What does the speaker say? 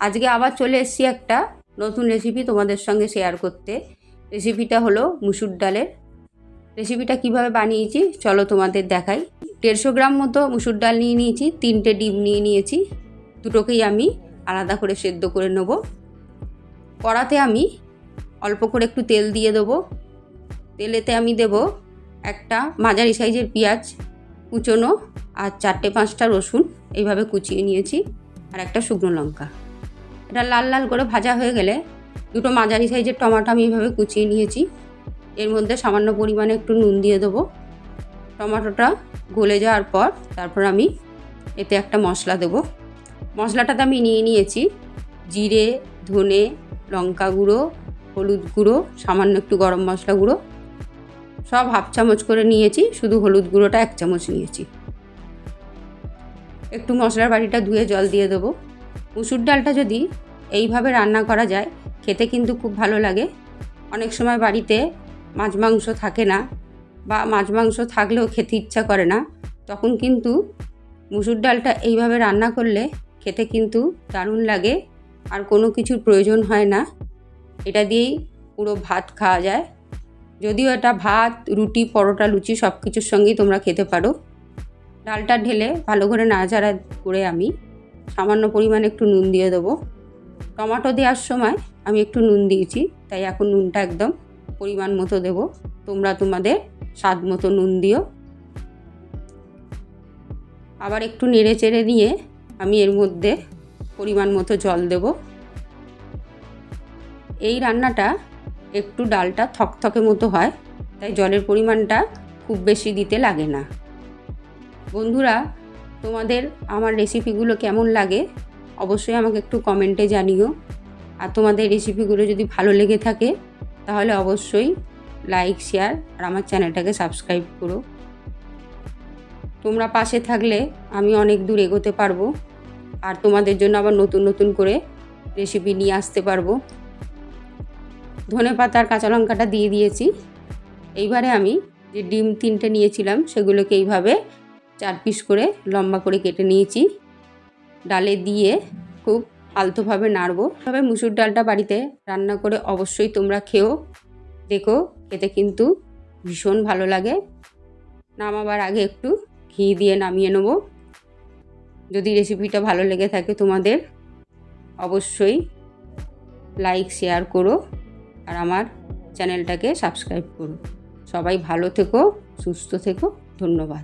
আজকে আবার চলে এসেছি একটা নতুন রেসিপি তোমাদের সঙ্গে শেয়ার করতে। রেসিপিটা হলো মুসুর ডালের। রেসিপিটা কিভাবে বানিয়েছি চলো তোমাদের দেখাই। 150 গ্রাম মতো মুসুর ডাল নিয়ে নিয়েছি, 3টে ডিম নিয়ে নিয়েছি, দুটোকেই আমি আলাদা করে সেদ্ধ করে নেব। কড়াতে আমি অল্প করে একটু তেল দিয়ে দেবো। তেলেতে আমি দেব একটা মাঝারি সাইজের পেঁয়াজ কুচোনো, আর 4-5টা রসুন এইভাবে কুচিয়ে নিয়েছি, আর একটা শুকনো লঙ্কা। এটা লাল লাল করে ভাজা হয়ে গেলে দুটো মাঝারি সাইজের টমেটো আমি এইভাবে কুচিয়ে নিয়েছি, এর মধ্যে সামান্য পরিমাণে একটু নুন দিয়ে দেবো। টমেটোটা গলে যাওয়ার পর তারপর আমি এতে একটা মশলা দেবো। মশলাটাতে আমি নিয়ে নিয়েছি জিরে, ধনে, লঙ্কা গুঁড়ো, হলুদ গুঁড়ো, সামান্য একটু গরম মশলা গুঁড়ো, সব হাফ চামচ করে নিয়েছি, শুধু হলুদ গুঁড়োটা 1 চামচ নিয়েছি। একটু মশলার বাটিটা ধুয়ে জল দিয়ে দেবো। মুসুর ডালটা যদি এইভাবে রান্না করা যায় খেতে কিন্তু খুব ভালো লাগে। অনেক সময় বাড়িতে মাছ মাংস থাকে না, বা মাছ মাংস থাকলেও খেতে ইচ্ছা করে না, তখন কিন্তু মুসুর ডালটা এইভাবে রান্না করলে খেতে কিন্তু দারুণ লাগে, আর কোনো কিছুর প্রয়োজন হয় না। এটা দিয়েই পুরো ভাত খাওয়া যায়। যদিও এটা ভাত, রুটি, পরোটা, লুচি সব কিছুর সঙ্গেই তোমরা খেতে পারো। ডালটা ঢেলে ভালো করে নাড়াচাড়া করে আমি সামান্য পরিমাণে একটু নুন দিয়ে দেবো। টমেটো দেওয়ার সময় আমি একটু নুন দিয়েছি, তাই এখন নুনটা একদম পরিমাণ মতো দেবো। তোমরা তোমাদের স্বাদ মতো নুন দিও। আবার একটু নেড়ে চেড়ে নিয়ে আমি এর মধ্যে পরিমাণ মতো জল দেব। এই রান্নাটা একটু ডালটা থকথকে মতো হয়, তাই জলের পরিমাণটা খুব বেশি দিতে লাগে না। বন্ধুরা, তোমাদের আমার রেসিপিগুলো কেমন লাগে অবশ্যই আমাকে একটু কমেন্টে জানিও। আর তোমাদের রেসিপিগুলো যদি ভালো লেগে থাকে তাহলে অবশ্যই লাইক, শেয়ার আর আমার চ্যানেলটাকে সাবস্ক্রাইব করো। তোমরা পাশে থাকলে আমি অনেক দূর এগোতে পারবো, আর তোমাদের জন্য আবার নতুন নতুন করে রেসিপি নিয়ে আসতে পারবো। ধনেপাতা আর কাঁচা লঙ্কাটা দিয়ে দিয়েছি। এইবারে আমি যে ডিম 3টে নিয়েছিলাম সেগুলোকে এইভাবে 4 পিস করে লম্বা করে কেটে নিয়েছি। ডালে দিয়ে খুব আলতোভাবে নাড়বো। তবে মুসুর ডালটা বাড়িতে রান্না করে অবশ্যই তোমরা খেও, দেখো খেতে কিন্তু ভীষণ ভালো লাগে। নামাবার আগে একটু ঘি দিয়ে নামিয়ে নেব। যদি রেসিপিটা ভালো লেগে থাকে তোমাদের অবশ্যই লাইক, শেয়ার করো আর আমার চ্যানেলটাকে সাবস্ক্রাইব করো। সবাই ভালো থেকো, সুস্থ থেকো। ধন্যবাদ।